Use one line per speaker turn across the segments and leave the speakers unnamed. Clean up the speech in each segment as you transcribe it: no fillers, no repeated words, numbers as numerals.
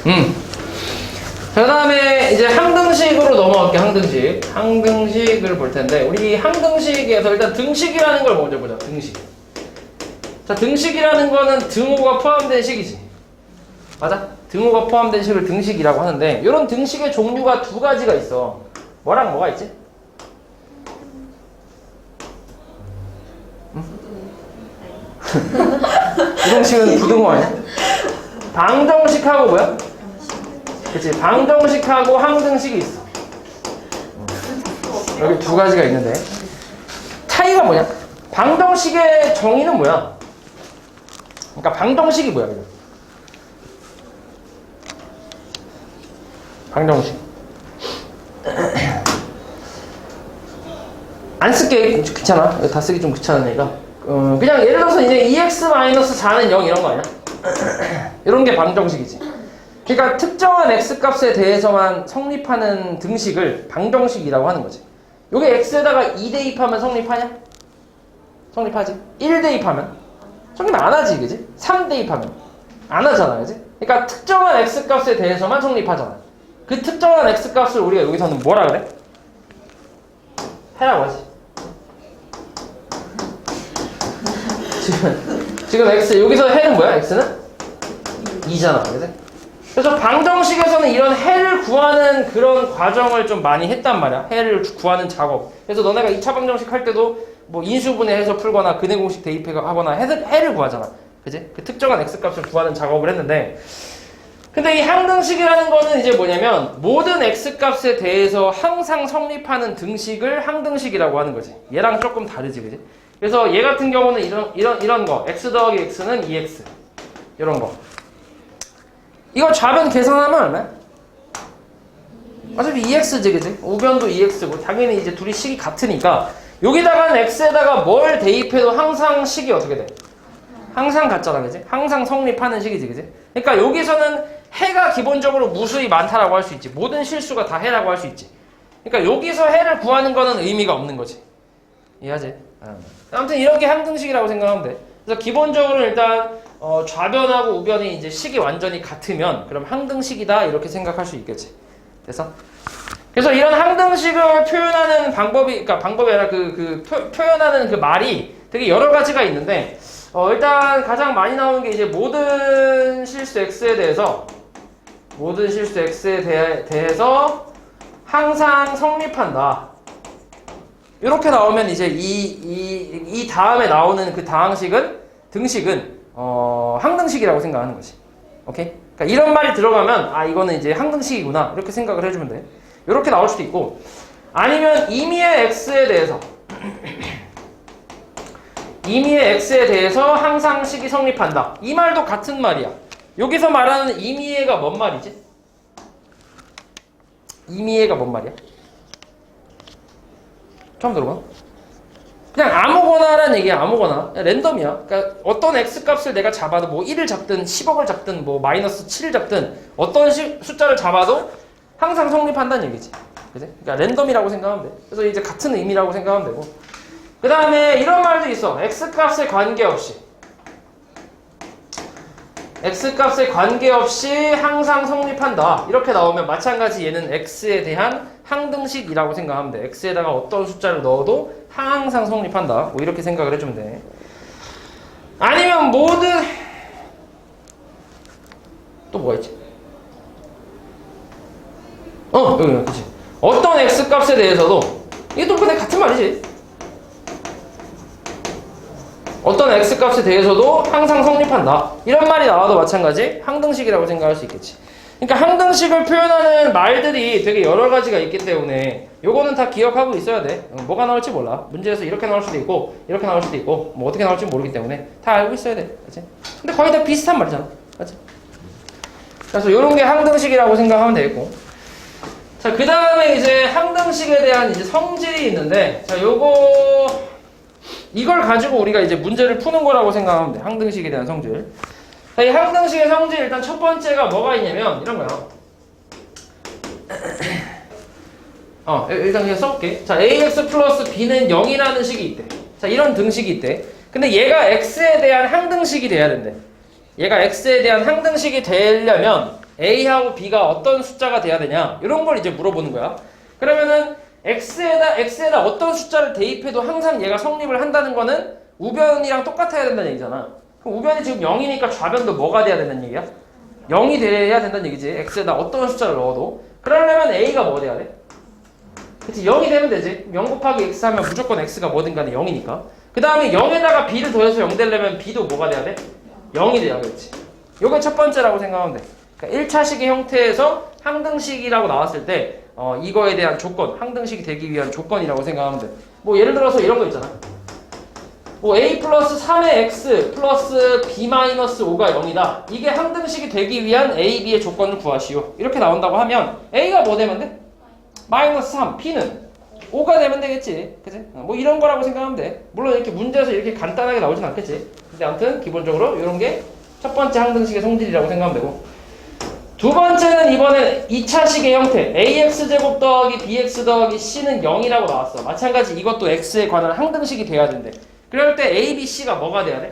그 다음에 이제 항등식으로 넘어갈게요. 항등식. 항등식을 볼 텐데, 우리 항등식에서 일단 등식이라는 걸 먼저 보자. 등식. 자, 등식이라는 거는 등호가 포함된 식이지. 맞아? 등호가 포함된 식을 등식이라고 하는데, 이런 등식의 종류가 두 가지가 있어. 뭐랑 뭐가 있지? 부등식은 부등호 아니야? 방정식하고 뭐야? 그치, 방정식하고 항등식이 있어. 여기 두 가지가 있는데 차이가 뭐냐? 방정식의 정의는 뭐야? 그러니까 방정식이 뭐야? 그냥 방정식 안 쓸게. 귀찮아. 다 쓰기 좀 귀찮으니까 그냥 예를 들어서 이제 2x-4는 0 이런 거 아니야? 이런 게 방정식이지. 그러니까 특정한 x값에 대해서만 성립하는 등식을 방정식이라고 하는 거지. 요게 x에다가 2 대입하면 성립하냐? 성립하지. 1 대입하면 성립 안 하지, 그지? 3 대입하면 안 하잖아, 그지? 그러니까 특정한 x값에 대해서만 성립하잖아. 그 특정한 x값을 우리가 여기서는 뭐라 그래? 해라고 하지. 지금 x 여기서 해는 뭐야? x는 2잖아, 그지? 그래서 방정식에서는 이런 해를 구하는 그런 과정을 좀 많이 했단 말이야. 해를 구하는 작업. 그래서 너네가 2차 방정식 할 때도 뭐 인수분해해서 풀거나 근해공식 대입하거나 해를 구하잖아. 그지? 그 특정한 x값을 구하는 작업을 했는데, 근데 이 항등식이라는 거는 이제 뭐냐면 모든 x값에 대해서 항상 성립하는 등식을 항등식이라고 하는 거지. 얘랑 조금 다르지, 그지? 그래서 얘 같은 경우는 이런 거 x 더하기 x는 2x 이런 거. 이거 좌변 계산하면 얼마야? 어차피 2x지, 그지? 우변도 2x고 당연히 이제 둘이 식이 같으니까 여기다가는 x에다가 뭘 대입해도 항상 식이 어떻게 돼? 항상 같잖아, 그지? 항상 성립하는 식이지, 그지? 그러니까 여기서는 해가 기본적으로 무수히 많다라고 할 수 있지. 모든 실수가 다 해라고 할 수 있지. 그러니까 여기서 해를 구하는 거는 의미가 없는 거지. 이해하지? 아무튼 이렇게 항등식이라고 생각하면 돼. 그래서 기본적으로 일단 좌변하고 우변이 이제 식이 완전히 같으면 그럼 항등식이다 이렇게 생각할 수 있겠지. 그래서 이런 항등식을 표현하는 방법이, 그러니까 방법이 아니라 표현하는 그 말이 되게 여러 가지가 있는데 일단 가장 많이 나오는 게 이제 모든 실수 x에 대해서 대해서 항상 성립한다. 이렇게 나오면 이제 이 다음에 나오는 그 등식은 항등식이라고 생각하는 거지. 오케이? 그러니까 이런 말이 들어가면 아 이거는 이제 항등식이구나 이렇게 생각을 해주면 돼. 이렇게 나올 수도 있고 아니면 임의의 x에 대해서 항상 식이 성립한다. 이 말도 같은 말이야. 여기서 말하는 임의의가 뭔 말이지? 임의의가 뭔 말이야? 처음 들어봐? 그냥 아무거나라는 얘기야. 아무거나. 그냥 랜덤이야. 그러니까 어떤 x값을 내가 잡아도 뭐 1을 잡든 10억을 잡든 뭐 마이너스 7을 잡든 어떤 숫자를 잡아도 항상 성립한다는 얘기지. 그치? 그러니까 랜덤이라고 생각하면 돼. 그래서 이제 같은 의미라고 생각하면 되고. 그 다음에 이런 말도 있어. x값에 관계없이 항상 성립한다. 이렇게 나오면 마찬가지 얘는 x에 대한 항등식이라고 생각하면 돼. x에다가 어떤 숫자를 넣어도 항상 성립한다. 뭐 이렇게 생각을 해주면 돼. 아니면 또 뭐가 있지? 그치. 어떤 x값에 대해서도 이게 또 그냥 같은 말이지. 어떤 x값에 대해서도 항상 성립한다. 이런 말이 나와도 마찬가지 항등식이라고 생각할 수 있겠지. 그러니까 항등식을 표현하는 말들이 되게 여러 가지가 있기 때문에 요거는 다 기억하고 있어야 돼. 뭐가 나올지 몰라. 문제에서 이렇게 나올 수도 있고 이렇게 나올 수도 있고 뭐 어떻게 나올지 모르기 때문에 다 알고 있어야 돼. 그치? 근데 거의 다 비슷한 말이잖아. 그치? 그래서 요런 게 항등식이라고 생각하면 되겠고. 자, 그 다음에 이제 항등식에 대한 이제 성질이 있는데 자, 이걸 가지고 우리가 이제 문제를 푸는 거라고 생각하면 돼. 항등식에 대한 성질. 자, 이 항등식의 성질 일단 첫 번째가 뭐가 있냐면 이런 거야. 일단 그냥 써볼게. 자, ax 플러스 b는 0이라는 식이 있대. 자, 이런 등식이 있대. 근데 얘가 x에 대한 항등식이 돼야 된대. 얘가 x에 대한 항등식이 되려면 A하고 B가 어떤 숫자가 돼야 되냐 이런 걸 이제 물어보는 거야. 그러면은 X에다 어떤 숫자를 대입해도 항상 얘가 성립을 한다는 거는 우변이랑 똑같아야 된다는 얘기잖아. 그럼 우변이 지금 0이니까 좌변도 뭐가 돼야 된다는 얘기야? 0이 돼야 된다는 얘기지. X에다 어떤 숫자를 넣어도. 그러려면 A가 뭐 돼야 돼? 그치, 0이 되면 되지. 0 곱하기 X 하면 무조건 X가 뭐든 간에 0이니까. 그 다음에 0에다가 B를 더해서 0 되려면 B도 뭐가 돼야 돼? 0이 돼야겠지. 요게 첫 번째라고 생각하면 돼. 그러니까 1차식의 형태에서 항등식이라고 나왔을 때 이거에 대한 조건, 항등식이 되기 위한 조건이라고 생각하면 돼. 뭐 예를 들어서 이런 거 있잖아. 뭐 A 플러스 3의 X 플러스 B 마이너스 5가 0이다. 이게 항등식이 되기 위한 A, B의 조건을 구하시오. 이렇게 나온다고 하면 A가 뭐 되면 돼? 마이너스 3, B는 5가 되면 되겠지. 그치? 뭐 이런 거라고 생각하면 돼. 물론 이렇게 문제에서 이렇게 간단하게 나오진 않겠지. 근데 아무튼 기본적으로 이런 게 첫 번째 항등식의 성질이라고 생각하면 되고, 두 번째는 이번엔 2차식의 형태 AX제곱 더하기 BX 더하기 C는 0이라고 나왔어. 마찬가지 이것도 X에 관한 항등식이 돼야 된대. 그럴 때 A, B, C가 뭐가 돼야 돼?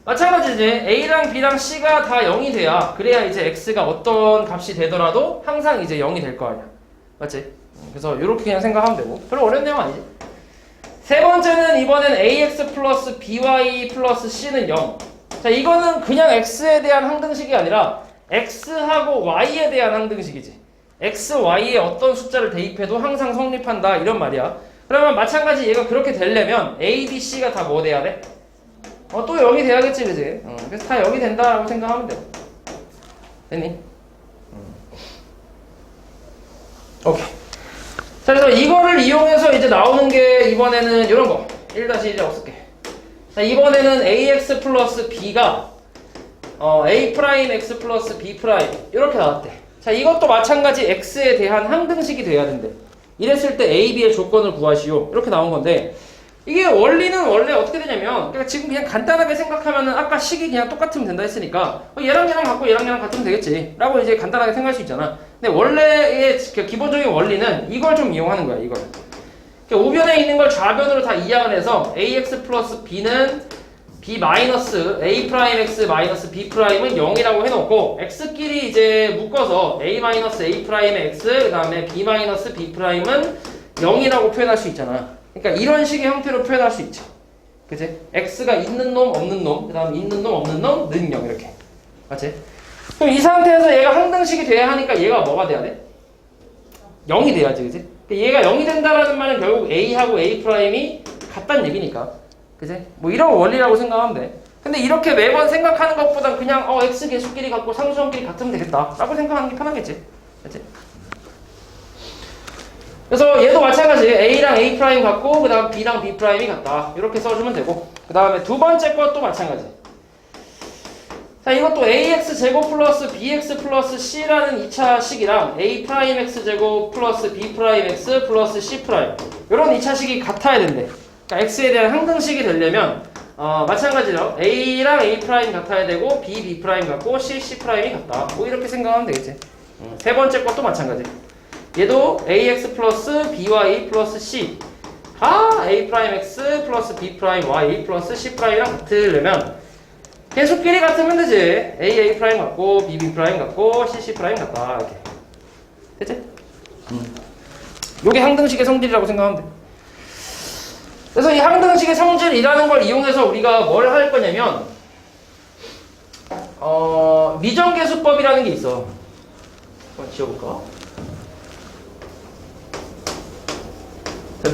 마찬가지지. A랑 B랑 C가 다 0이 돼야 그래야 이제 X가 어떤 값이 되더라도 항상 이제 0이 될 거 아니야. 맞지? 그래서 이렇게 그냥 생각하면 되고 별로 어려운 내용 아니지. 세 번째는 이번엔 AX 플러스 BY 플러스 C는 0. 자, 이거는 그냥 X에 대한 항등식이 아니라 X하고 Y에 대한 항등식이지. X, Y에 어떤 숫자를 대입해도 항상 성립한다 이런 말이야. 그러면 마찬가지 얘가 그렇게 되려면 A, B, C가 다 뭐 돼야 돼? 또 0이 돼야겠지, 그지? 그래서 다 0이 된다라고 생각하면 돼. 됐니? 오케이. 자, 그래서 이거를 이용해서 이제 나오는 게 이번에는 이런 거. 1-1에 없을게. 자, 이번에는 AX 플러스 B가 A 프라임 X 플러스 B 프라임 이렇게 나왔대. 자, 이것도 마찬가지 X에 대한 항등식이 돼야 된대. 이랬을 때 A, B의 조건을 구하시오. 이렇게 나온 건데 이게 원리는 원래 어떻게 되냐면 그러니까 지금 그냥 간단하게 생각하면은 아까 식이 그냥 똑같으면 된다 했으니까 얘랑 얘랑 같고 얘랑 얘랑 같으면 되겠지 라고 이제 간단하게 생각할 수 있잖아. 근데 원래의 기본적인 원리는 이걸 좀 이용하는 거야. 이걸 우변에 있는 걸 좌변으로 다 이항을 해서 AX 플러스 B는 B 마이너스 A 프라임 X 마이너스 B 프라임은 0이라고 해놓고 X끼리 이제 묶어서 A 마이너스 A 프라임의 X 그 다음에 B 마이너스 B 프라임은 0이라고 표현할 수 있잖아. 그러니까 이런 식의 형태로 표현할 수 있지. 그치? X가 있는 놈 없는 놈 그 다음에 있는 놈 없는 놈 는 0 이렇게. 맞지? 그럼 이 상태에서 얘가 항등식이 돼야 하니까 얘가 뭐가 돼야 돼? 0이 돼야지. 그치? 얘가 0이 된다라는 말은 결국 A하고 A 프라임이 같다는 얘기니까. 그치? 뭐 이런 원리라고 생각하면 돼. 근데 이렇게 매번 생각하는 것보단 그냥 X 개수끼리 같고 상수함끼리 같으면 되겠다 라고 생각하는 게 편하겠지. 그치? 그래서 얘도 마찬가지 A랑 A 프라임 같고 그 다음 B랑 B 프라임이 같다 이렇게 써주면 되고 그 다음에 두 번째 것도 마찬가지. 자, 이것도 AX 제곱 플러스 BX 플러스 C라는 2차식이랑 A 프라임 X 제곱 플러스 B 프라임 X 플러스 C 프라임 이런 2차식이 같아야 된대. 그러니까 X에 대한 항등식이 되려면 마찬가지로 A랑 A 프라임 같아야 되고 B, B 프라임 같고 C, C 프라임이 같다. 뭐 이렇게 생각하면 되겠지. 세 번째 것도 마찬가지. 얘도 AX 플러스 BY 플러스 C 가 A 프라임 X 플러스 B 프라임 Y 플러스 C 프라임이랑 같으려면 개수끼리 같으면 되지. A 프라임 같고 B, B 프라임 같고 C, C 프라임 같다 이렇게. 됐지? 요게 항등식의 성질이라고 생각하면 돼. 그래서 이 항등식의 성질이라는 걸 이용해서 우리가 뭘 할 거냐면 미정계수법이라는 게 있어. 한번 지워볼까?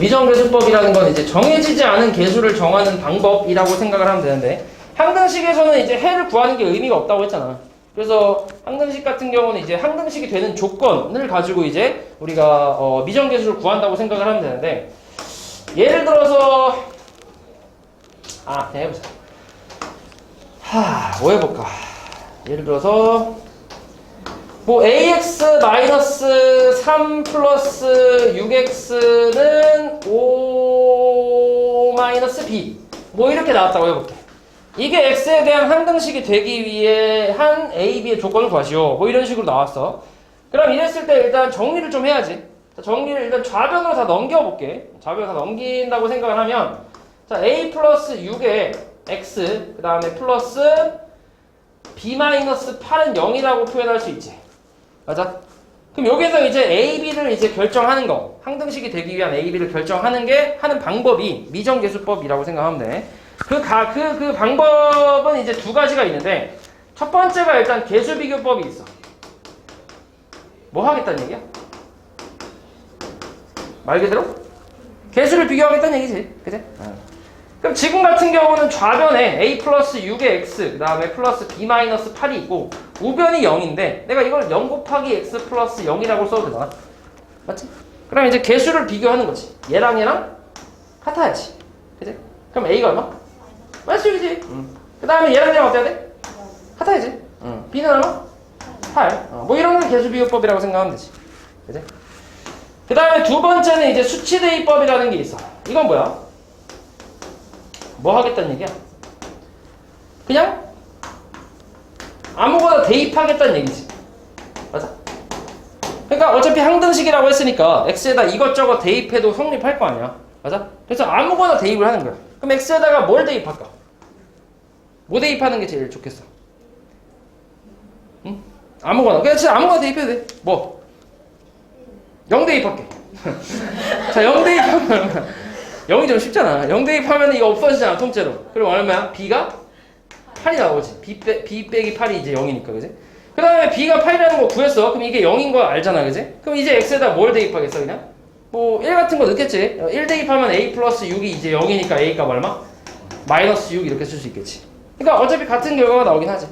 미정계수법이라는 건 이제 정해지지 않은 계수를 정하는 방법이라고 생각을 하면 되는데 항등식에서는 이제 해를 구하는 게 의미가 없다고 했잖아. 그래서 항등식 같은 경우는 이제 항등식이 되는 조건을 가지고 이제 우리가 미정계수를 구한다고 생각을 하면 되는데 예를 들어서 그냥 해보자. 뭐 해볼까? 예를 들어서 뭐 AX 마이너스 3 플러스 6X는 5 마이너스 B 뭐 이렇게 나왔다고 해볼게. 이게 X에 대한 항등식이 되기 위해 한 A, B의 조건을 구하시오. 뭐 이런 식으로 나왔어. 그럼 이랬을 때 일단 정리를 좀 해야지. 자, 정리를 일단 좌변으로 다 넘겨볼게. 좌변으로 다 넘긴다고 생각을 하면 자, A 플러스 6에 X 그 다음에 플러스 B-8은 0이라고 표현할 수 있지. 맞아? 그럼 여기서 이제 A, B를 이제 결정하는 거, 항등식이 되기 위한 A, B를 결정하는 게 하는 방법이 미정계수법이라고 생각하면 돼. 그 방법은 이제 두 가지가 있는데, 첫 번째가 일단 계수비교법이 있어. 뭐 하겠다는 얘기야? 말 그대로? 계수를 비교하겠다는 얘기지. 그치? 그럼 지금 같은 경우는 좌변에 A 플러스 6의 X, 그 다음에 플러스 B 마이너스 8이 있고, 우변이 0인데, 내가 이걸 0 곱하기 X 플러스 0이라고 써도 되잖아. 맞지? 그럼 이제 계수를 비교하는 거지. 얘랑 같아야지. 그치? 그럼 A가 얼마? 마이너스 6이지. 그 다음에 얘랑 어때야 돼? 같아야지. B는 얼마? 8. 뭐 이런 걸 계수비교법이라고 생각하면 되지. 그치? 그 다음에 두 번째는 이제 수치대입법이라는 게 있어. 이건 뭐야? 뭐 하겠다는 얘기야? 그냥 아무거나 대입하겠다는 얘기지. 맞아? 그러니까 어차피 항등식이라고 했으니까 x에다 이것저것 대입해도 성립할 거 아니야. 맞아? 그래서 아무거나 대입을 하는 거야. 그럼 x에다가 뭘 대입할까? 뭐 대입하는 게 제일 좋겠어? 응? 아무거나. 그냥 진짜 아무거나 대입해도 돼. 뭐? 0 대입할게. 자, 0 대입하면 0이 좀 쉽잖아. 0 대입하면 이거 없어지잖아, 통째로. 그럼 얼마야? B가 8이 나오지. B 빼기 8이 이제 0이니까, 그지? 그 다음에 B가 8이라는 거 구했어. 그럼 이게 0인 거 알잖아, 그지? 그럼 이제 X에다 뭘 대입하겠어, 그냥? 뭐, 1 같은 거 넣겠지? 1 대입하면 A 플러스 6이 이제 0이니까 A 값 얼마? 마이너스 6 이렇게 쓸 수 있겠지. 그러니까 어차피 같은 결과가 나오긴 하지.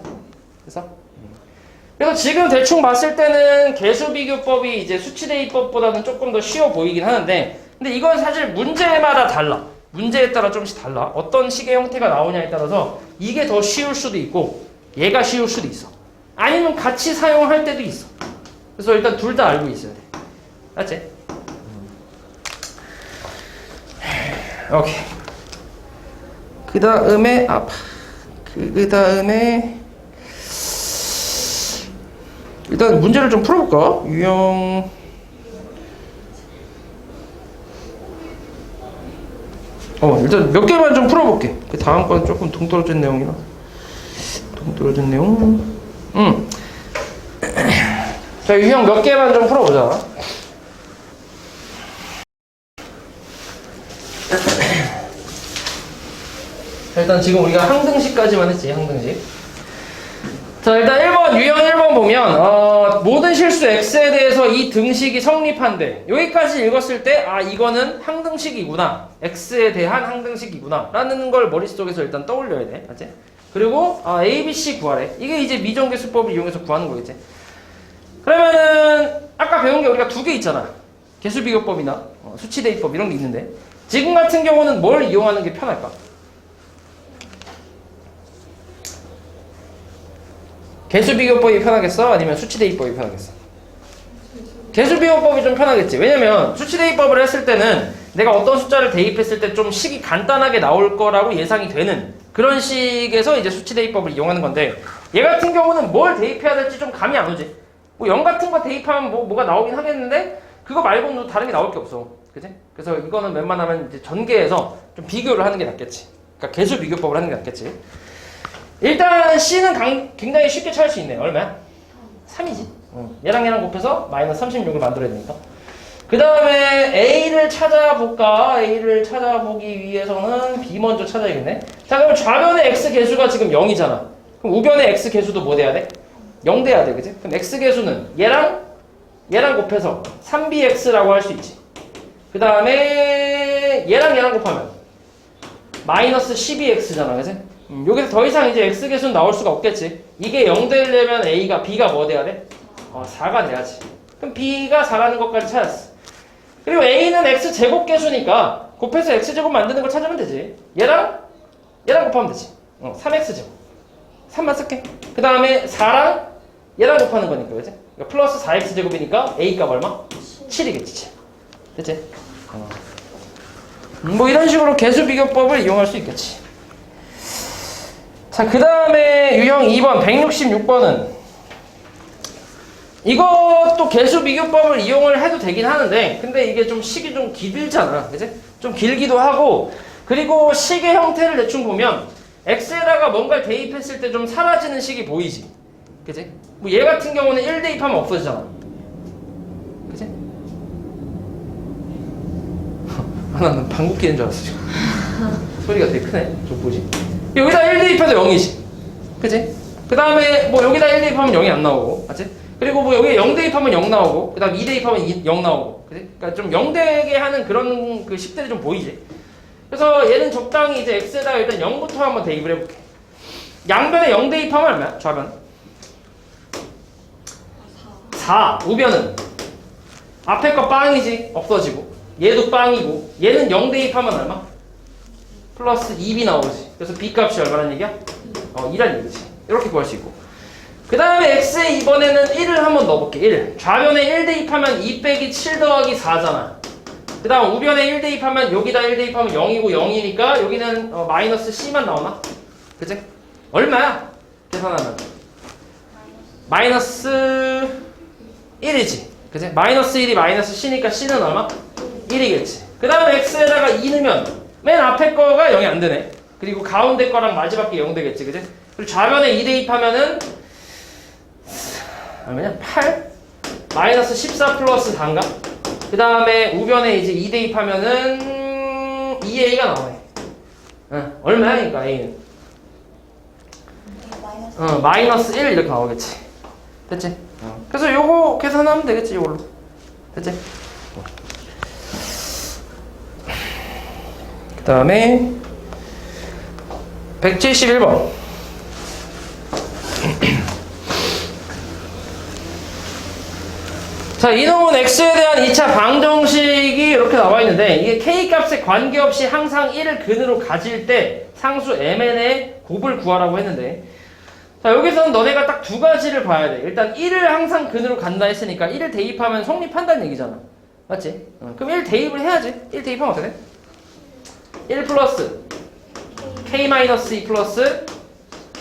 그래서 지금 대충 봤을 때는 계수비교법이 이제 수치대입법보다는 조금 더 쉬워 보이긴 하는데, 근데 이건 사실 문제마다 달라. 문제에 따라 조금씩 달라. 어떤 식의 형태가 나오냐에 따라서 이게 더 쉬울 수도 있고 얘가 쉬울 수도 있어. 아니면 같이 사용할 때도 있어. 그래서 일단 둘 다 알고 있어야 돼. 맞지? 오케이. 그 다음에 일단 문제를 좀 풀어볼까? 유형 일단 몇 개만 좀 풀어볼게. 그 다음 건 조금 동떨어진 내용이라. 동떨어진 내용. 자, 유형 몇 개만 좀 풀어보자. 일단 지금 우리가 항등식까지만 했지, 항등식. 자, 일단 1번, 유형 1번 보면, 모든 실수 x에 대해서 이 등식이 성립한데, 여기까지 읽었을 때, 이거는 항등식이구나. x에 대한 항등식이구나. 라는 걸 머릿속에서 일단 떠올려야 돼. 맞지? 그리고, a, b, c 구하래. 이게 이제 미정계수법을 이용해서 구하는 거겠지. 그러면은, 아까 배운 게 우리가 두 개 있잖아. 계수비교법이나, 수치대입법 이런 게 있는데, 지금 같은 경우는 뭘 이용하는 게 편할까? 계수비교법이 편하겠어? 아니면 수치대입법이 편하겠어? 계수비교법이 좀 편하겠지. 왜냐면 수치대입법을 했을 때는 내가 어떤 숫자를 대입했을 때 좀 식이 간단하게 나올 거라고 예상이 되는 그런 식에서 이제 수치대입법을 이용하는 건데, 얘 같은 경우는 뭘 대입해야 될지 좀 감이 안 오지. 뭐 0 같은 거 대입하면 뭐가 나오긴 하겠는데 그거 말고는 다른 게 나올 게 없어. 그치? 그래서 이거는 웬만하면 이제 전개해서 좀 비교를 하는 게 낫겠지. 그러니까 계수비교법을 하는 게 낫겠지. 일단 C는 굉장히 쉽게 찾을 수 있네. 얼마야? 3이지. 얘랑 곱해서 마이너스 36을 만들어야 되니까. 그 다음에 A를 찾아볼까? A를 찾아보기 위해서는 B 먼저 찾아야겠네. 자, 그럼 좌변의 X 개수가 지금 0이잖아. 그럼 우변의 X 개수도 뭐 돼야 돼? 0 돼야 돼. 그치? 그럼 X 개수는 얘랑 곱해서 3BX라고 할 수 있지. 그 다음에 얘랑 곱하면 마이너스 12X잖아. 그치? 여기서 더 이상 이제 X개수는 나올 수가 없겠지. 이게 0 되려면 B가 뭐 돼야 돼? 4가 돼야지. 그럼 B가 4라는 것까지 찾았어. 그리고 A는 X제곱 개수니까 곱해서 X제곱 만드는 걸 찾으면 되지. 얘랑 곱하면 되지. 3X제곱. 3만 쓸게. 그 다음에 4랑 얘랑 곱하는 거니까, 그지? 그러니까 플러스 4X제곱이니까 A 값 얼마? 7이겠지. 됐지? 뭐 이런 식으로 계수비교법을 이용할 수 있겠지. 자, 그 다음에 유형 2번, 166번은 이것도 계수비교법을 이용을 해도 되긴 하는데, 근데 이게 좀 식이 좀 길잖아. 그치? 좀 길기도 하고, 그리고 식의 형태를 대충 보면 x에다가 뭔가를 대입했을 때 좀 사라지는 식이 보이지? 그치? 뭐 얘 같은 경우는 1 대입하면 없어지잖아. 그치? 나는 방귀 뀌는 줄 알았어 지금. 소리가 되게 크네. 좀 보지? 여기다 1 대입해도 0이지. 그치? 그 다음에 뭐 여기다 1 대입하면 0이 안 나오고. 맞지? 그리고 뭐 여기에 0 대입하면 0 나오고. 그 다음 2 대입하면 0 나오고. 그치? 그러니까 좀 0 되게 하는 그런 그 식들이 좀 보이지? 그래서 얘는 적당히 이제 x에다가 일단 0부터 한번 대입을 해볼게. 양변에 0 대입하면 얼마야? 좌변 4. 우변은 앞에 거 빵이지. 없어지고 얘도 빵이고 얘는 0 대입하면 얼마? 플러스 2b 나오지. 그래서 b 값이 얼마란 얘기야? 2란 얘기지. 이렇게 구할 수 있고 그 다음에 x에 이번에는 1을 한번 넣어볼게. 1 좌변에 1 대입하면 2 빼기 7 더하기 4잖아. 그 다음 우변에 1 대입하면 여기다 1 대입하면 0이고 0이니까 여기는 마이너스 c만 나오나? 그치? 얼마야? 계산하면 마이너스 1이지. 그치? 마이너스 1이 마이너스 c니까 c는 얼마? 1이겠지. 그 다음에 x에다가 2 넣으면 맨 앞에 거가 0이 안 되네. 그리고 가운데 거랑 마지막 게 0 되겠지. 그치? 그리고 좌변에 2 대입하면은 얼마냐? 8? 마이너스 14 플러스 4인가? 그 다음에 우변에 이제 2 대입하면은 2a가 나오네. 얼마야? 그러니까 a는 마이너스 1 이렇게 나오겠지. 됐지? 그래서 요거 계산하면 되겠지. 이걸로. 됐지? 그 다음에 171번 자, 이놈은 x에 대한 2차 방정식이 이렇게 나와 있는데 이게 k값에 관계없이 항상 1을 근으로 가질 때 상수 mn의 곱을 구하라고 했는데 자, 여기서는 너네가 딱 두 가지를 봐야 돼. 일단 1을 항상 근으로 간다 했으니까 1을 대입하면 성립한다는 얘기잖아. 맞지? 그럼 1 대입을 해야지. 1 대입하면 어떻게 돼? 1 플러스 k-2 플러스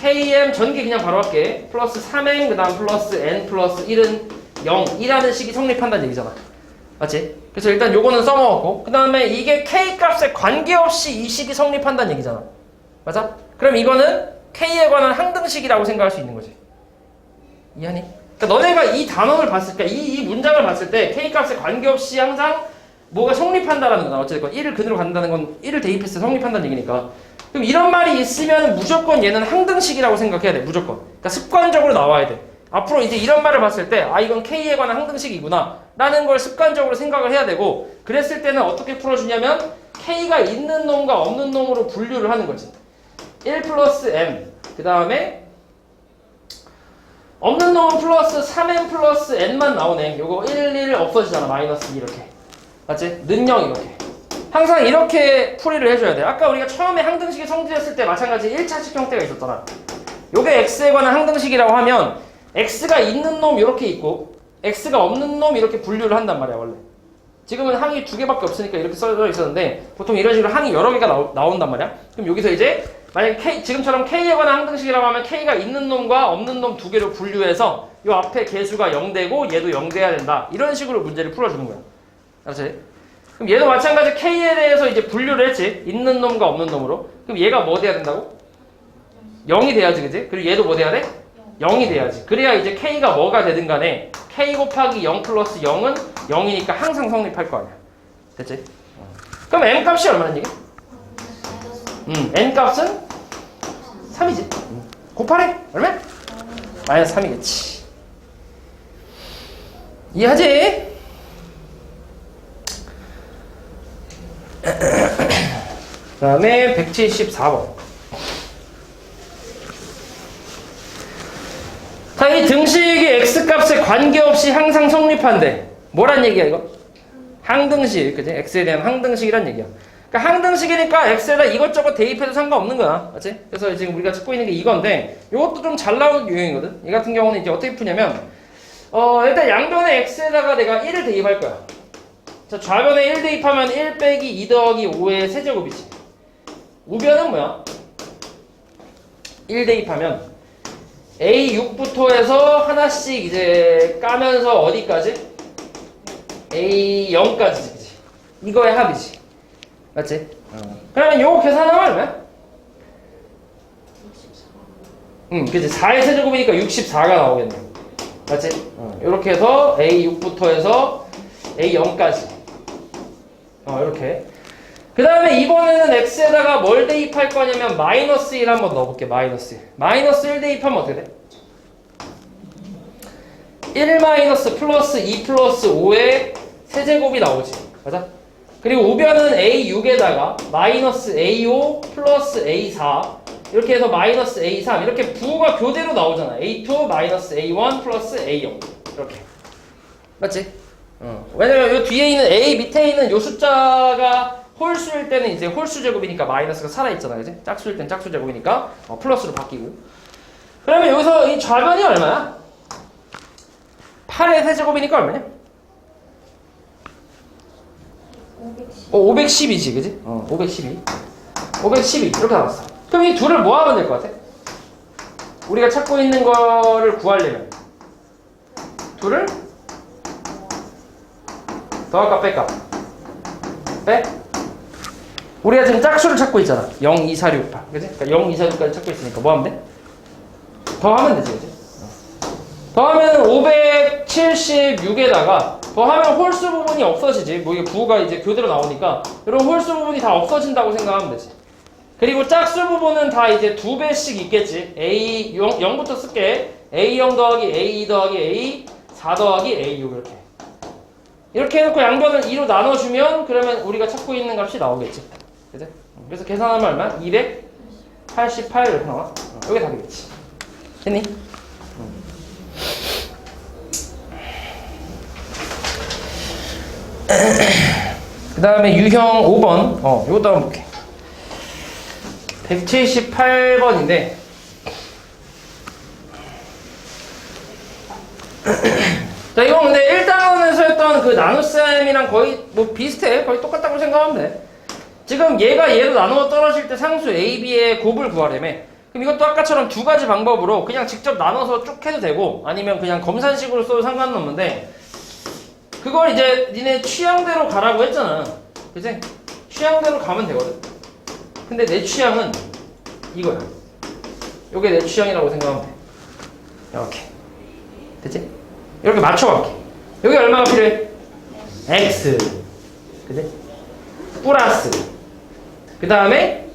km 전개 그냥 바로 할게. 플러스 3m 그 다음 플러스 n 플러스 1은 0 이라는 식이 성립한다는 얘기잖아. 맞지? 그래서 일단 요거는 써먹었고 그 다음에 이게 k값에 관계없이 이 식이 성립한다는 얘기잖아. 맞아? 그럼 이거는 k에 관한 항등식이라고 생각할 수 있는 거지. 이해하니? 그러니까 너네가 이 단원을 봤을 때 이 문장을 봤을 때 k값에 관계없이 항상 뭐가 성립한다라는 거잖아. 어쨌든 1을 근으로 간다는 건 1을 대입했을 때 성립한다는 얘기니까 그럼 이런 말이 있으면 무조건 얘는 항등식이라고 생각해야 돼. 무조건. 그러니까 습관적으로 나와야 돼. 앞으로 이제 이런 말을 봤을 때 이건 K에 관한 항등식이구나 라는 걸 습관적으로 생각을 해야 되고 그랬을 때는 어떻게 풀어주냐면 K가 있는 놈과 없는 놈으로 분류를 하는 거지. 1 플러스 M 그 다음에 없는 놈은 플러스 3M 플러스 N만 나오네. 요거 1, 1 없어지잖아. 마이너스 2 이렇게. 맞지? 는영 이렇게. 항상 이렇게 풀이를 해줘야 돼. 아까 우리가 처음에 항등식이 성질했을 때 마찬가지 1차식 형태가 있었잖아. 요게 X에 관한 항등식이라고 하면 X가 있는 놈 이렇게 있고 X가 없는 놈 이렇게 분류를 한단 말이야 원래. 지금은 항이 두 개밖에 없으니까 이렇게 써져 있었는데 보통 이런 식으로 항이 여러 개가 나온단 말이야. 그럼 여기서 이제 만약에 지금처럼 K에 관한 항등식이라고 하면 K가 있는 놈과 없는 놈 두 개로 분류해서 이 앞에 개수가 0되고 얘도 0 돼야 된다. 이런 식으로 문제를 풀어주는 거야. 알았지? 그럼 얘도 마찬가지 K에 대해서 이제 분류를 했지. 있는 놈과 없는 놈으로. 그럼 얘가 뭐 돼야 된다고? 0이 돼야지, 그지? 그리고 얘도 뭐 돼야 돼? 0이 돼야지. 그래야 이제 K가 뭐가 되든 간에 K 곱하기 0 플러스 0은 0이니까 항상 성립할 거 아니야. 됐지? 그럼 M 값이 얼마나 얘기야? N 값은 3이지. 곱하래? 얼마? 마이너스 3이겠지. 이해하지? 그 다음에 174번. 자, 이 등식이 x값에 관계없이 항상 성립한대. 뭐란 얘기야 이거? 항등식, 그지? x에 대한 항등식이란 얘기야. 그러니까 항등식이니까 x에다 이것저것 대입해도 상관없는 거야. 맞지? 그래서 지금 우리가 찾고 있는 게 이건데 이것도 좀 잘 나오는 유형이거든. 이 같은 경우는 이제 어떻게 푸냐면 일단 양변에 x에다가 내가 1을 대입할 거야. 자, 좌변에 1 대입하면 1 빼기 2 더하기 5의 세제곱이지. 우변은 뭐야? 1 대입하면 A6부터 해서 하나씩 이제 까면서 어디까지? A0까지지, 그치? 이거의 합이지. 맞지? 그러면 요거 계산하면 얼마야? 그치. 4의 세제곱이니까 64가 나오겠네. 맞지? 이렇게 해서 A6부터 해서 A0까지. 이렇게. 그 다음에 이번에는 X에다가 뭘 대입할 거냐면 마이너스 1 한번 넣어볼게. 마이너스 1. 마이너스 1 대입하면 어떻게 돼? 1 마이너스 플러스 2 플러스 5의 세제곱이 나오지. 맞아? 그리고 우변은 A6에다가 마이너스 A5 플러스 A4 이렇게 해서 마이너스 A3 이렇게 부호가 교대로 나오잖아. A2 마이너스 A1 플러스 A0 이렇게. 맞지? 왜냐면 요 뒤에 있는 A 밑에 있는 요 숫자가 홀수일 때는 이제 홀수 제곱이니까 마이너스가 살아있잖아. 그지? 짝수일 땐 짝수 제곱이니까 플러스로 바뀌고. 그러면 여기서 이 좌변이 얼마야? 8의 세제곱이니까 얼마냐? 512지, 그지? 512. 512. 이렇게 나왔어. 그럼 이 둘을 뭐 하면 될 것 같아? 우리가 찾고 있는 거를 구하려면. 둘을? 더할까, 뺄까? 빼? 우리가 지금 짝수를 찾고 있잖아. 0, 2, 4, 6, 8. 그지? 그러니까 0, 2, 4, 6까지 찾고 있으니까 뭐 하면 돼? 더하면 되지, 그지? 더하면 576에다가 더하면 홀수 부분이 없어지지. 뭐 이게 부호가 이제 교대로 나오니까 이런 홀수 부분이 다 없어진다고 생각하면 되지. 그리고 짝수 부분은 다 이제 2배씩 있겠지. A 0부터 쓸게. A0 더하기 A2 더하기 A4 더하기 A6 이렇게. 이렇게 해놓고 양변을 2로 나눠주면 그러면 우리가 찾고 있는 값이 나오겠지. 그치? 그래서 계산하면 얼마? 288 이렇게 나와. 이게 답이겠지. 됐니? 그 다음에 유형 5번. 이것도 한번 볼게. 178번인데. 자, 이건 근데 1단원에서 했던 그 나눗셈이랑 거의 뭐 비슷해. 거의 똑같다고 생각하면 돼. 지금 얘가 얘로 나누어 떨어질 때 상수 A, B의 곱을 구하려며. 그럼 이것도 아까처럼 두 가지 방법으로 그냥 직접 나눠서 쭉 해도 되고 아니면 그냥 검산식으로 써도 상관은 없는데 그걸 이제 니네 취향대로 가라고 했잖아. 그치? 취향대로 가면 되거든. 근데 내 취향은 이거야. 요게 내 취향이라고 생각하면 돼. 이렇게. 됐지? 이렇게 맞춰갈게. 여기 얼마가 필요해? X. 그치? 플러스. 그 다음에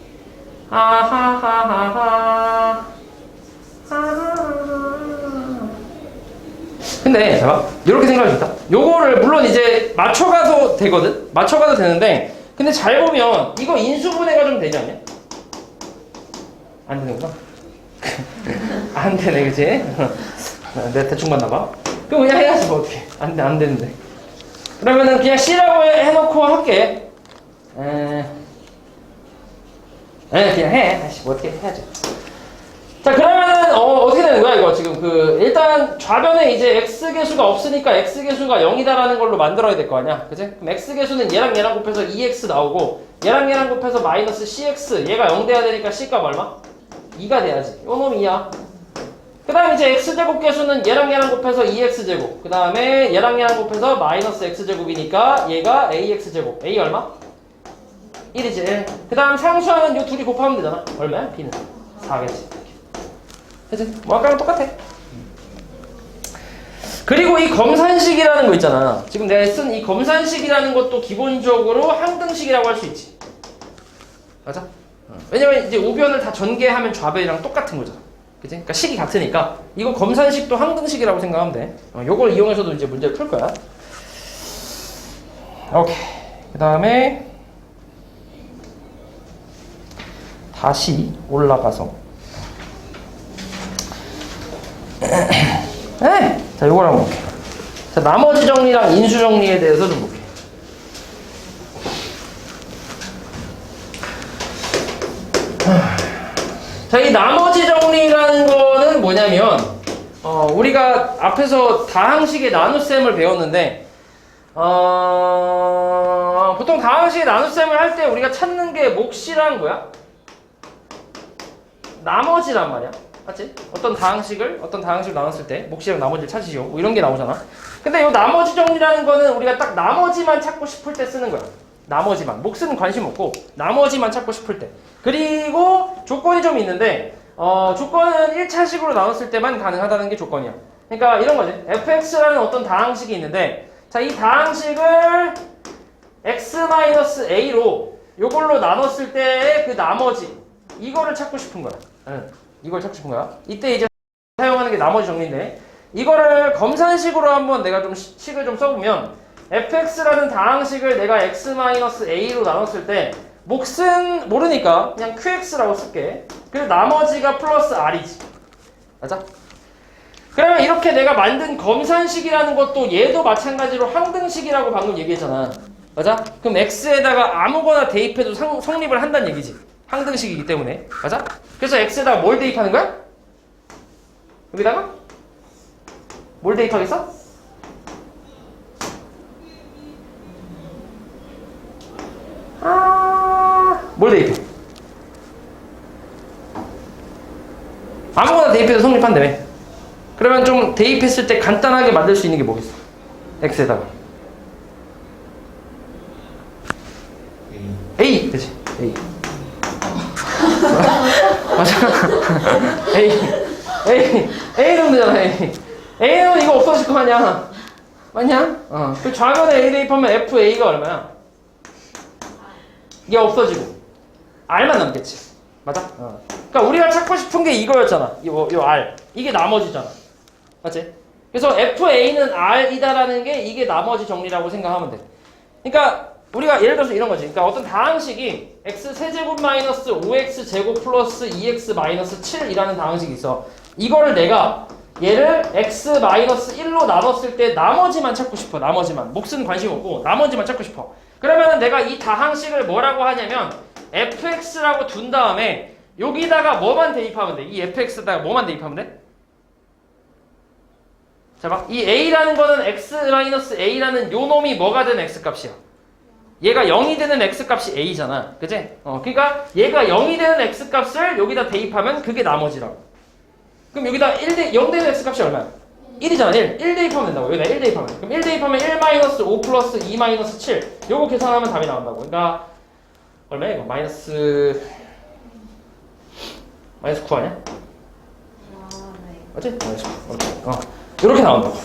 하하하하하 근데 봐봐 이렇게 생각할 수 있다. 요거를 물론 이제 맞춰가도 되거든. 맞춰가도 되는데 근데 잘 보면 이거 인수분해가 좀 되지 않냐? 안 되는구나. 안 되네, 그치? 내가 대충 봤나봐. 그럼 그냥 해야지 뭐 어떡해. 안 되는데. 그러면은 그냥 C라고 해놓고 할게. 그냥 해. 다시 뭐 어떻게 해야지. 자, 그러면은 어떻게 되는 거야 이거 지금 일단 좌변에 이제 x 계수가 없으니까 x 계수가 0이다라는 걸로 만들어야 될 거 아니야, 그치? 그럼 x 계수는 얘랑 얘랑 곱해서 2x 나오고 얘랑 얘랑 곱해서 마이너스 cx 얘가 0 돼야 되니까 c 값 얼마? 2가 돼야지. 요 놈이 2야. 그 다음에 이제 x제곱 계수는 얘랑 얘랑 곱해서 2x제곱 그 다음에 얘랑 얘랑 곱해서 마이너스 x제곱이니까 얘가 ax제곱 a 얼마? 1이지. 그 다음 상수하는 요 둘이 곱하면 되잖아. 얼마야? b는 4겠지. 그치? 뭐 아까랑 똑같아. 그리고 이 검산식이라는 거 있잖아. 지금 내가 쓴 이 검산식이라는 것도 기본적으로 항등식이라고 할 수 있지. 맞아? 왜냐면 이제 우변을 다 전개하면 좌변이랑 똑같은 거잖아. 그치? 그러니까 식이 같으니까 이거 검산식도 항등식이라고 생각하면 돼. 요걸 이용해서도 이제 문제를 풀 거야. 오케이. 그 다음에 다시 올라가서 자, 요걸 한번 볼게. 자, 나머지 정리랑 인수 정리에 대해서 좀 볼게. 자, 이 나머지 정리라는 거는 뭐냐면, 우리가 앞에서 다항식의 나눗셈을 배웠는데, 보통 다항식의 나눗셈을 할 때 우리가 찾는 게 몫이랑 뭐야? 나머지란 말이야. 맞지? 어떤 다항식을 나눴을 때 몫이랑 나머지를 찾으시오. 뭐 이런 게 나오잖아. 근데 이 나머지 정리라는 거는 우리가 딱 나머지만 찾고 싶을 때 쓰는 거야. 나머지만. 몫은 관심 없고 나머지만 찾고 싶을 때. 그리고 조건이 좀 있는데 조건은 1차식으로 나눴을 때만 가능하다는 게 조건이야. 그러니까 이런 거지. fx라는 어떤 다항식이 있는데, 자, 이 다항식을 x-a로 요걸로 나눴을 때의 그 나머지, 이거를 찾고 싶은 거야. 응, 이걸 찾고 싶은 거야. 이때 이제 사용하는 게 나머지 정리인데, 이거를 검산식으로 한번 내가 좀 식을 좀 써보면, fx라는 다항식을 내가 x-a로 나눴을 때, 몫은 모르니까 그냥 qx라고 쓸게. 그리고 나머지가 플러스 r이지. 맞아? 그러면 이렇게 내가 만든 검산식이라는 것도 얘도 마찬가지로 항등식이라고 방금 얘기했잖아. 맞아? 그럼 x에다가 아무거나 대입해도 성립을 한다는 얘기지. 항등식이기 때문에. 맞아? 그래서 x에다가 뭘 대입하는 거야? 여기다가? 뭘 대입하겠어? 뭘 대입해? 아무거나 대입해도 성립한다며. 그러면 좀 대입했을 때 간단하게 만들 수 있는 게 뭐겠어? x에다가 a, 그치? a. 맞아. a 넣으면 되잖아. a는 이거 없어질 거 아니야. 맞냐? 그 좌변에 a 대입하면 fa가 얼마야? 이게 없어지고 r만 남겠지. 맞아? 그러니까 우리가 찾고 싶은 게 이거였잖아. 요 r. 이게 나머지잖아. 맞지? 그래서 fa는 r이다라는 게 이게 나머지 정리라고 생각하면 돼. 그러니까 우리가 예를 들어서 이런 거지. 그러니까 어떤 다항식이 x-세제곱 마이너스 5x제곱 플러스 2x 마이너스 7이라는 다항식이 있어. 이거를 내가 얘를 x-1로 나눴을 때 나머지만 찾고 싶어. 나머지만. 몫은 관심 없고 나머지만 찾고 싶어. 그러면 내가 이 다항식을 뭐라고 하냐면 fx라고 둔 다음에 여기다가 뭐만 대입하면 돼? 이 fx에다가 뭐만 대입하면 돼? 자, 봐. 이 a라는 거는 x-a라는 요 놈이 뭐가 되는 x값이야. 얘가 0이 되는 x값이 a잖아. 그치? 그러니까 얘가 0이 되는 x값을 여기다 대입하면 그게 나머지라고. 그럼 여기다 0 되는 x값이 얼마야? 1이잖아. 1 대입하면 된다고. 여기다 1 대입하면. 그럼 1 대입하면 1-5 플러스 2-7. 요거 계산하면 답이 나온다고. 그러니까 얼마야 이거? 마이너스 9 아니야? 맞지? 마이너스 9. 이렇게 나온다고.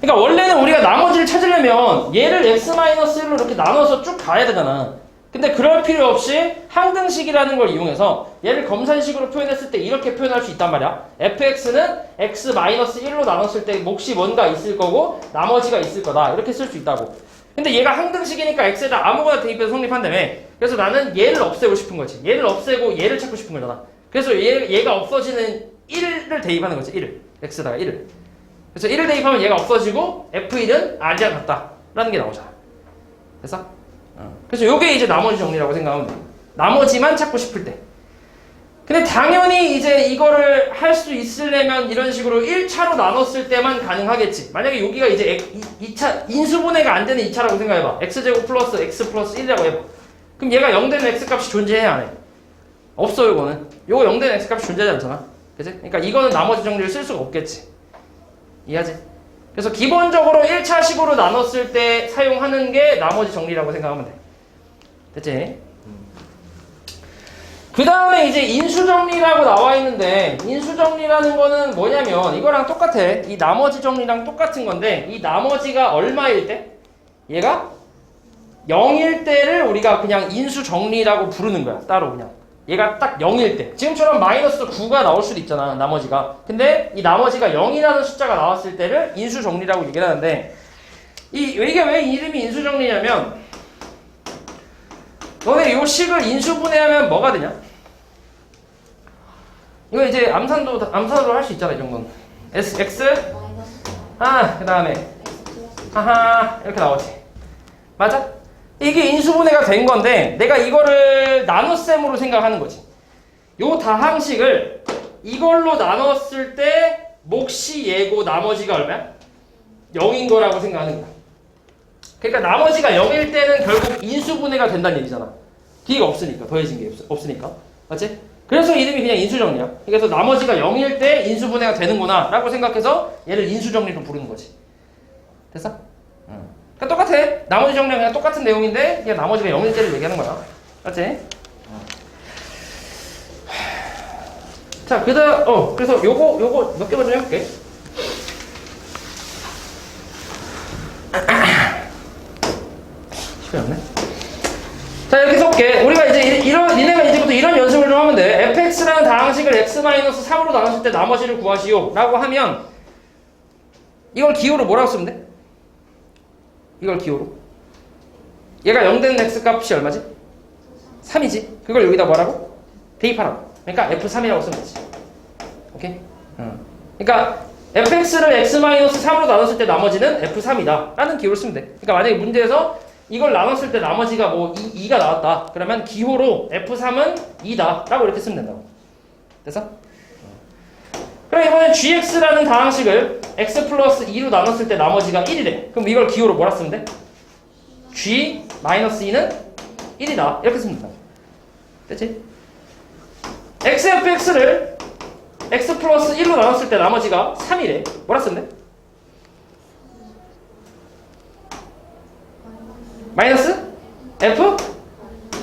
그러니까 원래는 우리가 나머지를 찾으려면 얘를 x-1로 이렇게 나눠서 쭉 가야 되잖아. 근데 그럴 필요 없이 항등식이라는 걸 이용해서 얘를 검산식으로 표현했을 때 이렇게 표현할 수 있단 말이야. fx는 x-1로 나눴을 때 몫이 뭔가 있을 거고 나머지가 있을 거다. 이렇게 쓸 수 있다고. 근데 얘가 항등식이니까 x에다 아무거나 대입해서 성립한다며. 그래서 나는 얘를 없애고 싶은 거지. 얘를 없애고 얘를 찾고 싶은 거잖아. 그래서 얘가 없어지는 1을 대입하는 거지. 1을. x에다가 1을. 그래서 1을 대입하면 얘가 없어지고 f1은 r이랑 같다 라는 게 나오잖아. 됐어? 그래서 요게 이제 나머지 정리라고 생각하면 돼. 나머지만 찾고 싶을 때. 근데 당연히 이제 이거를 할 수 있으려면 이런 식으로 1차로 나눴을 때만 가능하겠지. 만약에 여기가 이제 2차 인수분해가 안 되는 2차라고 생각해봐. x제곱 플러스 x 플러스 1이라고 해봐. 그럼 얘가 0 되는 x값이 존재해 안 해? 없어. 요거는. 요거 0 되는 x값이 존재하지 않잖아. 그치? 그러니까 이거는 나머지 정리를 쓸 수가 없겠지. 이해하지? 그래서 기본적으로 1차식으로 나눴을 때 사용하는 게 나머지 정리라고 생각하면 돼. 됐지? 그 다음에 이제 인수정리라고 나와 있는데 인수정리라는 거는 뭐냐면 이거랑 똑같아. 이 나머지 정리랑 똑같은 건데 이 나머지가 얼마일 때? 얘가 0일 때를 우리가 그냥 인수정리라고 부르는 거야. 따로 그냥. 얘가 딱 0일 때. 지금처럼 마이너스 9가 나올 수도 있잖아. 나머지가. 근데 이 나머지가 0이라는 숫자가 나왔을 때를 인수정리라고 얘기를 하는데 이게 왜 이름이 인수정리냐면 너네 요 식을 인수분해하면 뭐가 되냐? 이거 이제 암산으로 할 수 있잖아. 이 정도는. x 그 다음에 하하 이렇게 나오지. 맞아? 이게 인수분해가 된 건데 내가 이거를 나눗셈으로 생각하는 거지. 요 다항식을 이걸로 나눴을 때 몫이 얘고 나머지가 얼마야? 0인 거라고 생각하는 거야. 그러니까 나머지가 0일 때는 결국 인수분해가 된다는 얘기잖아. 뒤가 없으니까. 더해진 게 없으니까. 맞지? 그래서 이름이 그냥 인수정리야. 그래서 나머지가 0일 때 인수분해가 되는구나 라고 생각해서 얘를 인수정리로 부르는 거지. 됐어? 그러니까 똑같아. 나머지 정리랑 그냥 똑같은 내용인데 그냥 나머지가 0일 때를 얘기하는 거야. 맞지? 자, 그다음 그래서 요거 몇 개만 좀 해볼게. 시간이 없네. 자, 이렇게 써볼게. 우리가 이제 니네가 이제부터 이런 연습을 좀 하면 돼. fx라는 다항식을 x-3으로 나눴을 때 나머지를 구하시오 라고 하면 이걸 기호로 뭐라고 쓰면 돼? 이걸 기호로. 얘가 0 되는 x 값이 얼마지? 3이지. 그걸 여기다 뭐라고? 대입하라고. 그러니까 f3이라고 쓰면 되지. 오케이? 그러니까 fx를 x-3으로 나눴을 때 나머지는 f3이다 라는 기호를 쓰면 돼. 그러니까 만약에 문제에서 이걸 나눴을 때 나머지가 뭐 2가 나왔다. 그러면 기호로 f3은 2다 라고 이렇게 쓰면 된다고. 됐어? 그럼 이번엔 gx라는 다항식을 x 플러스 2로 나눴을 때 나머지가 1이래. 그럼 이걸 기호로 뭐라 쓰면 돼? g 마이너스 2는 1이다. 이렇게 쓰면 된다. 됐지? xfx를 x 플러스 1로 나눴을 때 나머지가 3이래. 뭐라 쓰면 돼? 마이너스 f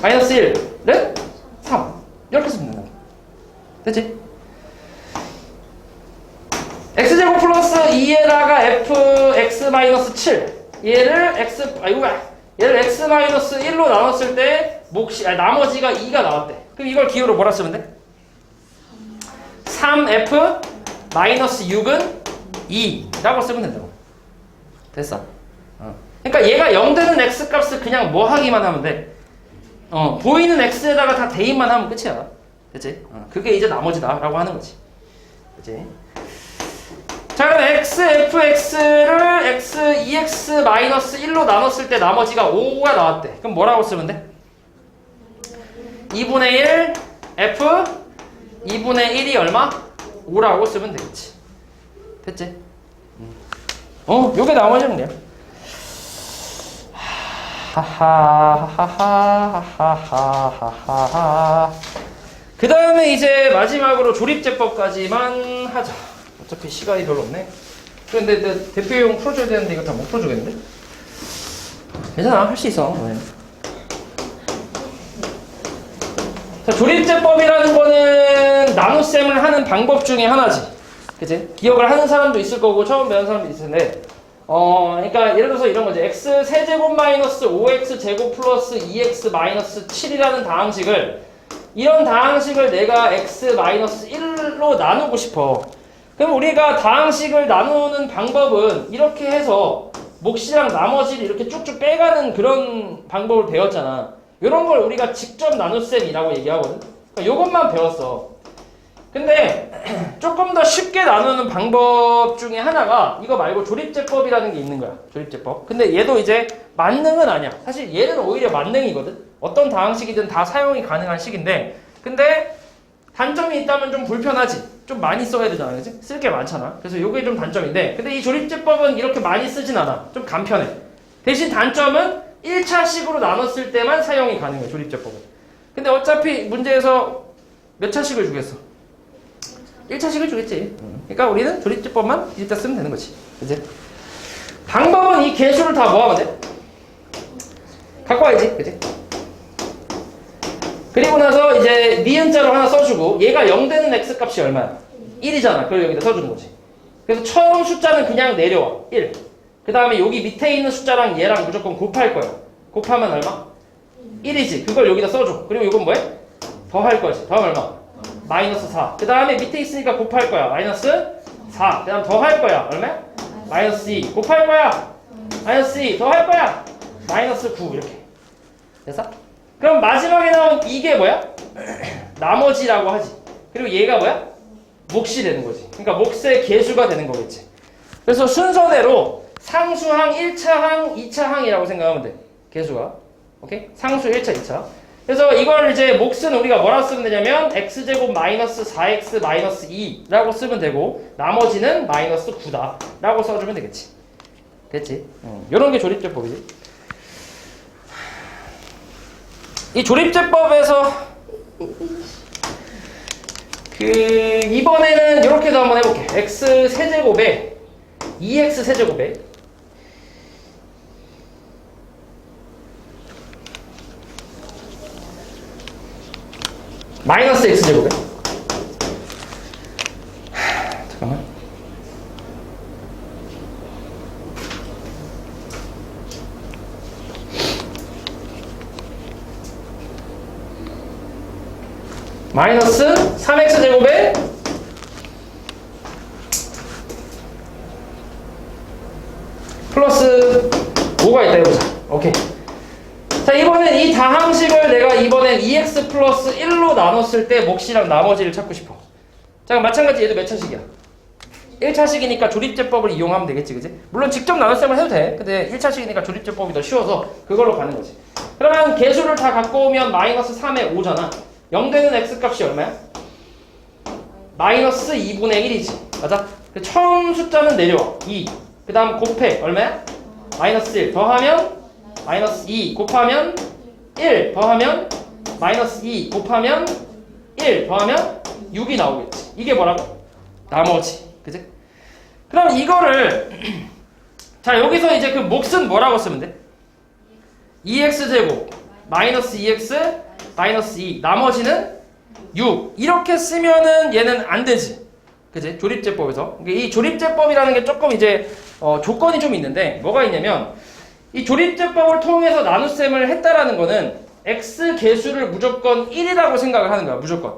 마이너스 1은 3. 이렇게 쓰면 된다. 됐지? x제곱 플러스 2에다가 fx 마이너스 7 얘를 x 마이너스 1로 나눴을 때 나머지가 2가 나왔대. 그럼 이걸 기호로 뭐라 쓰면 돼? 3f 마이너스 6은 2라고 쓰면 된다고. 됐어. 그러니까 얘가 0 되는 x 값을 그냥 뭐 하기만 하면 돼. 보이는 x에다가 다 대입만 하면 끝이야. 됐지? 그게 이제 나머지다 라고 하는 거지. 그치? 자, 그럼 xfx를 x2x-1로 나눴을 때 나머지가 5가 나왔대. 그럼 뭐라고 쓰면 돼? 2분의 1 f 2분의 1이 얼마? 5라고 쓰면 되겠지. 됐지? 요게 나머지는 돼요. 하하하하하하하하하. 그 다음에 이제 마지막으로 조립제법까지만 하자. 어차피 시간이 별로 없네. 근데 대표용 풀어줘야 되는데 이거 다 못 풀어주겠는데? 괜찮아, 할 수 있어. 자, 조립제법이라는 거는 나눗셈을 하는 방법 중에 하나지. 그치? 기억을 하는 사람도 있을 거고 처음 배우는 사람도 있을 텐데 그러니까 예를 들어서 이런 거지. x 세제곱 마이너스 5x 제곱 플러스 2x 마이너스 7이라는 다항식을 이런 다항식을 내가 x 마이너스 1로 나누고 싶어. 그럼 우리가 다항식을 나누는 방법은 이렇게 해서 몫이랑 나머지를 이렇게 쭉쭉 빼가는 그런 방법을 배웠잖아. 이런 걸 우리가 직접 나눗셈이라고 얘기하거든. 그러니까 이것만 배웠어. 근데 조금 더 쉽게 나누는 방법 중에 하나가 이거 말고 조립제법이라는 게 있는 거야. 조립제법. 근데 얘도 이제 만능은 아니야. 사실 얘는 오히려 만능이거든. 어떤 다항식이든 다 사용이 가능한 식인데 근데 단점이 있다면 좀 불편하지. 좀 많이 써야 되잖아. 그치? 쓸 게 많잖아. 그래서 이게 좀 단점인데 근데 이 조립제법은 이렇게 많이 쓰진 않아. 좀 간편해. 대신 단점은 1차식으로 나눴을 때만 사용이 가능해. 조립제법은. 근데 어차피 문제에서 몇 차식을 주겠어? 1차식을 주겠지. 그러니까 우리는 조립제법만 일단 쓰면 되는 거지. 그치? 방법은 이 개수를 다 뭐 하면 돼? 갖고 와야지. 그치? 그리고 나서 이제 니은자로 하나 써주고 얘가 0 되는 x 값이 얼마야? 1이잖아. 그걸 여기다 써주는 거지. 그래서 처음 숫자는 그냥 내려와. 1. 그 다음에 여기 밑에 있는 숫자랑 얘랑 무조건 곱할 거야. 곱하면 얼마? 1이지. 그걸 여기다 써줘. 그리고 이건 뭐해? 더할 거지. 더하면 얼마? 마이너스 4. 그 다음에 밑에 있으니까 곱할 거야. 마이너스 4. 그 다음 더할 거야. 얼마야? 마이너스 2. 곱할 거야. 마이너스 2. 더할 거야. 마이너스 9. 이렇게. 됐어? 그럼 마지막에 나온 이게 뭐야? 나머지라고 하지. 그리고 얘가 뭐야? 몫이 되는 거지. 그러니까 몫의 개수가 되는 거겠지. 그래서 순서대로 상수항 1차항, 2차항이라고 생각하면 돼. 개수가. 오케이? 상수 1차, 2차. 그래서 이걸 이제 몫은 우리가 뭐라고 쓰면 되냐면 x제곱 마이너스 4x 마이너스 2라고 쓰면 되고 나머지는 마이너스 9다 라고 써주면 되겠지. 됐지? 요런 게 조립제법이지. 이 조립제법에서 이번에는 이렇게도 한번 해볼게. x 세제곱에 2x 세제곱에 마이너스 x제곱에 마이너스 3x제곱에 플러스 5가 있다 해보자. 오케이. 자, 이번엔 이 다항식을 내가 이번엔 2x 플러스 1로 나눴을 때 몫이랑 나머지를 찾고 싶어. 자, 마찬가지 얘도 몇 차식이야? 1차식이니까 조립제법을 이용하면 되겠지, 그지? 물론 직접 나눴으면 해도 돼. 근데 1차식이니까 조립제법이 더 쉬워서 그걸로 가는 거지. 그러면 개수를 다 갖고 오면 마이너스 3에 5잖아. 0 되는 x값이 얼마야? 마이너스 2분의 1이지. 맞아? 그 처음 숫자는 내려와. 2. 그 다음 곱해. 얼마야? 마이너스 1. 더하면 마이너스 2. 곱하면 1. 더하면 마이너스 2. 곱하면 1. 더하면 6이 나오겠지. 이게 뭐라고? 나머지. 그지? 그럼 이거를 자, 여기서 이제 그 몫은 뭐라고 쓰면 돼? 2x제곱 마이너스 2x 마이너스 2 나머지는 6 이렇게 쓰면은 얘는 안 되지. 그지? 조립제법에서. 이 조립제법이라는 게 조금 이제 조건이 좀 있는데 뭐가 있냐면 이 조립제법을 통해서 나눗셈을 했다라는 거는 x 개수를 무조건 1이라고 생각을 하는 거야. 무조건.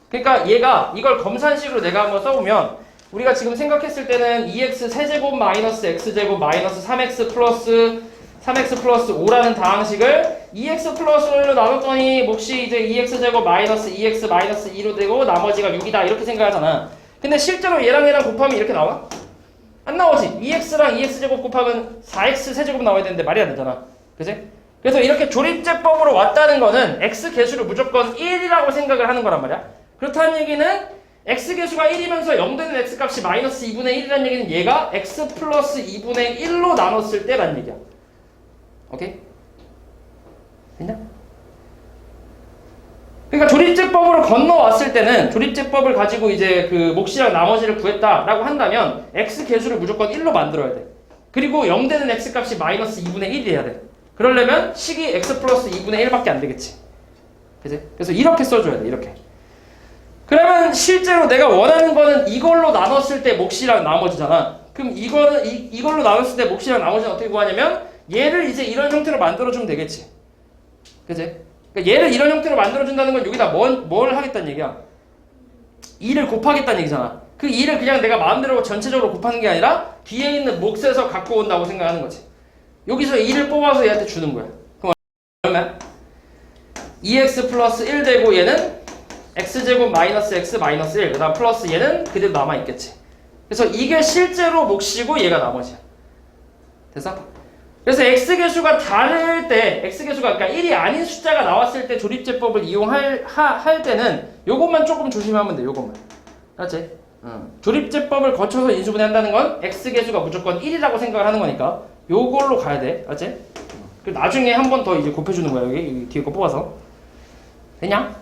그러니까 얘가 이걸 검산식으로 내가 한번 써보면 우리가 지금 생각했을 때는 2x 세제곱 마이너스 x제곱 마이너스 3x 플러스 5라는 다항식을 2x 플러스 1로 나눴더니 몫이 이제 2x제곱 마이너스 2x 마이너스 2로 되고 나머지가 6이다 이렇게 생각하잖아. 근데 실제로 얘랑 곱하면 이렇게 나와? 안 나오지. 2x랑 2x제곱 곱하면 4x 세제곱 나와야 되는데 말이 안 되잖아. 그치? 그래서 이렇게 조립제법으로 왔다는 거는 x 개수를 무조건 1이라고 생각을 하는 거란 말이야. 그렇다는 얘기는 x 개수가 1이면서 0 되는 x 값이 마이너스 2분의 1이라는 얘기는 얘가 x 플러스 2분의 1로 나눴을 때란 얘기야. 오케이? 됐냐? 그러니까 조립제법으로 건너왔을 때는 조립제법을 가지고 이제 그 몫이랑 나머지를 구했다라고 한다면 x 개수를 무조건 1로 만들어야 돼. 그리고 0 되는 x 값이 마이너스 2분의 1이 돼야 돼. 그러려면 식이 x 플러스 2분의 1밖에 안 되겠지. 그치? 그래서 이렇게 써줘야 돼. 이렇게. 그러면 실제로 내가 원하는 거는 이걸로 나눴을 때 몫이랑 나머지잖아. 그럼 이걸로 나눴을 때 몫이랑 나머지는 어떻게 구하냐면 얘를 이제 이런 형태로 만들어주면 되겠지. 그치? 그러니까 얘를 이런 형태로 만들어준다는 건 여기다 뭘 하겠다는 얘기야? 2를 곱하겠다는 얘기잖아. 그 2를 그냥 내가 마음대로 전체적으로 곱하는 게 아니라 뒤에 있는 몫에서 갖고 온다고 생각하는 거지. 여기서 2를 뽑아서 얘한테 주는 거야. 그럼 얼마야? 2x 플러스 1 되고 얘는 x제곱 마이너스 x 마이너스 1 그 다음 플러스 얘는 그대로 남아있겠지. 그래서 이게 실제로 몫이고 얘가 나머지야. 됐어? 그래서 x개수가 다를 때 x개수가 그러니까 1이 아닌 숫자가 나왔을 때 조립제법을 이용할 때는 요것만 조금 조심하면 돼. 요것만. 알았지? 조립제법을 거쳐서 인수분해한다는 건 x개수가 무조건 1이라고 생각을 하는 거니까 요걸로 가야 돼. 알았지? 그 나중에 한 번 더 이제 곱해주는 거야. 여기 뒤에 거 뽑아서. 되냐?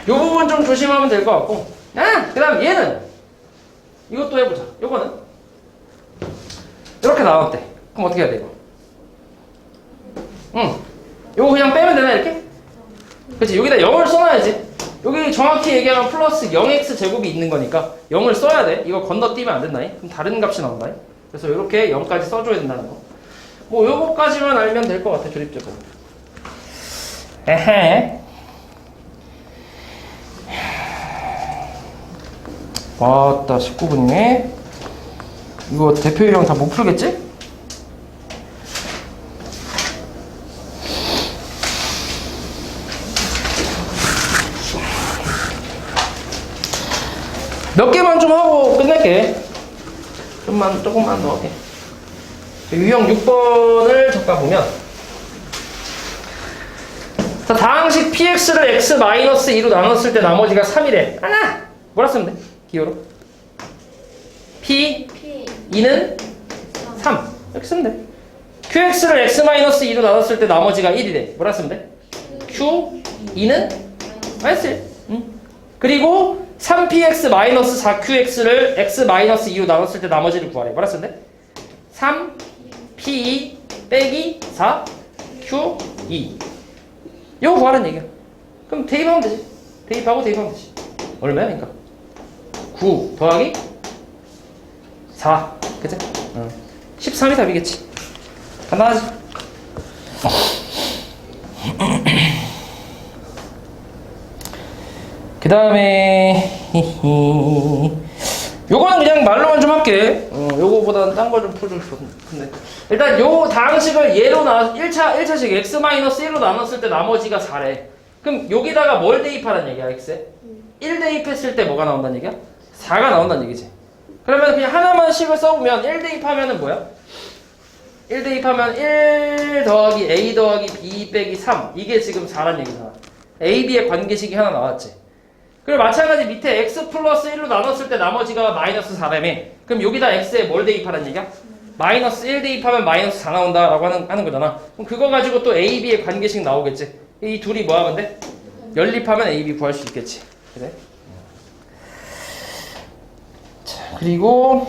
요 부분 좀 조심하면 될 것 같고. 그 다음 얘는 이것도 해보자. 요거는 이렇게 나왔대. 그럼 어떻게 해야 돼, 이거? 요거 그냥 빼면 되나, 이렇게? 그치, 여기다 0을 써놔야지. 여기 정확히 얘기하면 플러스 0x 제곱이 있는 거니까 0을 써야 돼. 이거 건너뛰면 안 된다. 그럼 다른 값이 나온다. 그래서 이렇게 0까지 써줘야 된다는 거. 뭐 요거까지만 알면 될 것 같아, 조립제법. 에헤. 왔다, 19분이네. 이거 대표이랑 다 못 풀겠지? 몇 개만 좀 하고 끝낼게. 조금만 더 할게. 유형 6번을 잠깐 보면, 자, 다항식 px를 x-2로 나눴을 때 나머지가 3이래. 뭐라 쓰면 돼? 기호로. P2는 3. 이렇게 쓰면 돼. QX를 X-2로 나눴을 때 나머지가 1이래. 뭐라 쓰면 돼? Q2는 -1. 그리고 3PX-4QX를 X-2로 나눴을 때 나머지를 구하래. 뭐라 쓰면 돼? 3P2 빼기 4Q2. 이거 구하라는 얘기야. 그럼 대입하면 되지. 대입하면 되지. 얼마야, 그러니까? 9 더하기 4. 그치? 13이 답이겠지. 간단하지? 그 다음에 요거는 그냥 말로만 좀 할게. 요거보다는 딴 거 좀 풀고 싶은데. 일단 요 다항식을 얘로 1차식 x-1로 나눴을 때 나머지가 4래. 그럼 여기다가 뭘 대입하라는 얘기야, x에? 1 대입했을 때 뭐가 나온다는 얘기야? 4가 나온다는 얘기지. 그러면 그냥 하나만 식을 써보면 1 대입하면은 뭐야? 1 대입하면 1 더하기 a 더하기 b 빼기 3. 이게 지금 4란 얘기잖아. a, b의 관계식이 하나 나왔지. 그리고 마찬가지 밑에 x 플러스 1로 나눴을 때 나머지가 마이너스 4라며. 그럼 여기다 x에 뭘 대입하라는 얘기야? 마이너스 1 대입하면 마이너스 4 나온다라고 하는 거잖아. 그럼 그거 가지고 또 a, b의 관계식 나오겠지. 이 둘이 뭐 하면 돼? 연립하면 a, b 구할 수 있겠지. 그래? 자, 그리고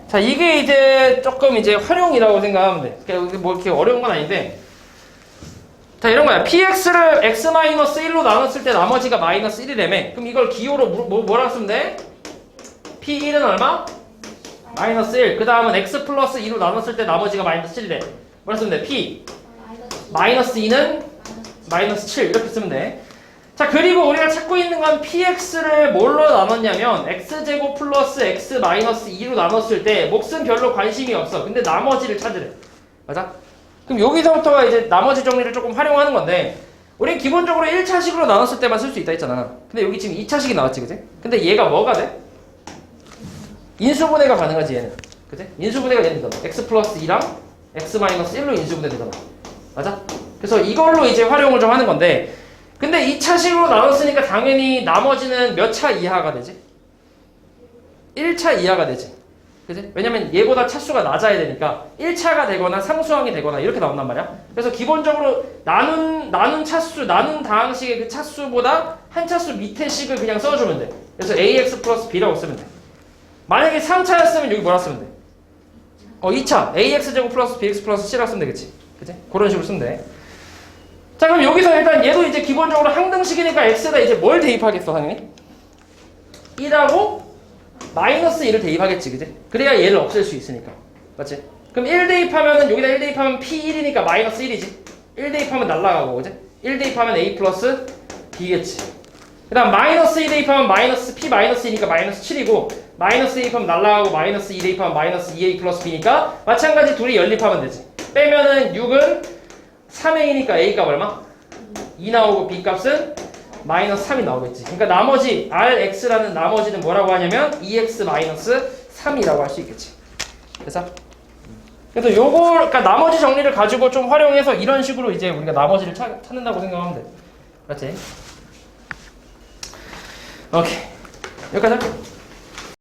자, 이게 이제 조금 이제 활용이라고 생각하면 돼. 그러니까 뭐 이렇게 어려운 건 아닌데. 자, 이런 거야. px를 x-1로 나눴을 때 나머지가 마이너스 1이라며. 그럼 이걸 기호로 뭐라고 쓰면 돼? p1은 얼마? 마이너스 1. 그 다음은 x 플러스 2로 나눴을 때 나머지가 마이너스 7이래. 뭐라고 쓰면 돼? p 마이너스 2는 마이너스 7. 이렇게 쓰면 돼. 자, 그리고 우리가 찾고 있는 건 px를 뭘로 나눴냐면 x제곱 플러스 x 마이너스 2로 나눴을 때 몫은 별로 관심이 없어. 근데 나머지를 찾으래. 맞아? 그럼 여기서부터가 이제 나머지 정리를 조금 활용하는 건데, 우린 기본적으로 1차식으로 나눴을 때만 쓸 수 있다 했잖아. 근데 여기 지금 2차식이 나왔지, 그지? 근데 얘가 뭐가 돼? 인수분해가 가능하지, 얘는. 그지? 인수분해가 얘는 되잖아. x 플러스 2랑 x 마이너스 1로 인수분해 되잖아. 맞아? 그래서 이걸로 이제 활용을 좀 하는 건데, 근데 2차식으로 나눴으니까 당연히 나머지는 몇 차 이하가 되지? 1차 이하가 되지. 그치? 왜냐면 얘보다 차수가 낮아야 되니까 1차가 되거나 상수항이 되거나 이렇게 나온단 말이야. 그래서 기본적으로 나눈 차수, 나눈 다항식의 그 차수보다 한 차수 밑에 식을 그냥 써주면 돼. 그래서 ax 플러스 b라고 쓰면 돼. 만약에 3차였으면 여기 뭐라 쓰면 돼? 2차 ax제곱 플러스 bx 플러스 c라고 쓰면 되겠지. 그치? 그런 식으로 쓰면 돼. 자, 그럼 여기서 일단 얘도 이제 기본적으로 항등식이니까 x에다 이제 뭘 대입하겠어, 당연히? 1하고 마이너스 1을 대입하겠지, 그지? 그래야 얘를 없앨 수 있으니까. 맞지? 그럼 1 대입하면은, 여기다 1 대입하면 p1이니까 마이너스 1이지? 1 대입하면 날라가고, 그지? 1 대입하면 a 플러스 b겠지. 그 다음 마이너스 2 대입하면 마이너스 p 마이너스 2니까 마이너스 7이고, 마이너스 대입하면 날라가고, 마이너스 2 대입하면 마이너스 2a 플러스 b니까 마찬가지 둘이 연립하면 되지. 빼면은 6은 3a니까 a 값 얼마? 2 나오고 b 값은 마이너스 3이 나오겠지. 그러니까 나머지 rx라는 나머지는 뭐라고 하냐면 2x 마이너스 3이라고 할 수 있겠지. 그래서 요거, 그러니까 나머지 정리를 가지고 좀 활용해서 이런 식으로 이제 우리가 나머지를 찾는다고 생각하면 돼. 맞지? 오케이. 여기까지 할게.